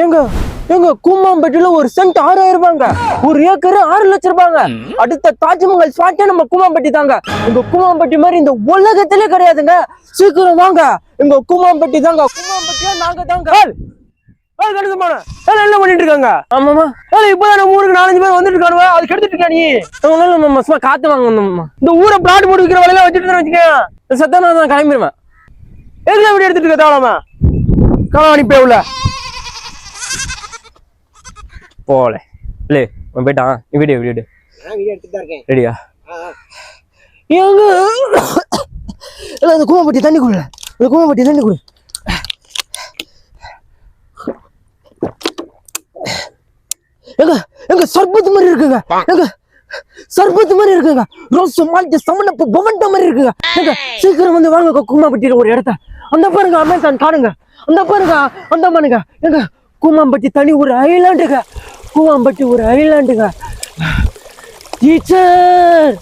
எங்க எங்க கூமாம்பட்டியில ஒரு சென்ட் 6000 ரூபாங்க, ஒரு ஏக்கர் 6 லட்சம் ரூபாங்க. அடுத்த தாஜ்மஹால் ஸ்பாட்டே நம்ம கூமாம்பட்டி தாங்க. எங்க கூமாம்பட்டி மாதிரி இந்த உலகத்திலே கிடையாதுங்க. சீக்கிரம் வாங்க, எங்க கூமாம்பட்டி தாங்க. கூமாம்பட்டியா நாங்க தாங்க. என்ன பண்ணிட்டு இருக்காங்க? ஆமாமா, இப்பதான் நம்ம ஊருக்கு 4-5 பேர் வந்துட்டு இருக்கானுவ. அது கெடுத்துட்டு இருக்கா நீ? சும்மா காத்து வாங்க வந்தோம்மா. இந்த ஊரை பிளாட் போட்டு விற்கிற வேலையெல்லாம் வச்சுட்டு வச்சுக்கேன். சத்தம் நான் கிளம்பிடுவேன். எதுல வீடியோ எடுத்துட்டு இருக்க தேவலாமா? காலம் அனுப்பி உள்ள போல இல்ல போயிட்டான். நீ வீடியோ வீடியோ எடுத்துட்டு தான் இருக்கேன். ரெடியா? எங்க இந்த கூமாம்பட்டி தண்ணி குடு, இந்த கூமாம்பட்டி தண்ணி குடு. எங்க எங்க சர்பத்து மாதிரி இருக்குங்க. எங்க சர்பத்து மாதிரி இருக்குங்க. ரோஸ் மால்ட் சமனப்பு பவன்ட மாதிரி இருக்குங்க. எங்க சீக்கிரம் வந்து வாங்க கூமாம்பட்டியில ஒரு இடத்த. அந்த பாருங்க அமேசான் காடுங்க. அந்த பாருங்க அந்த பாருங்க. எங்க கூமாம்பட்டி தனி ஒரு ஐலாண்டுங்க. கூமாம்பட்டி ஒரு ஐலாண்டுங்க. டீச்சர்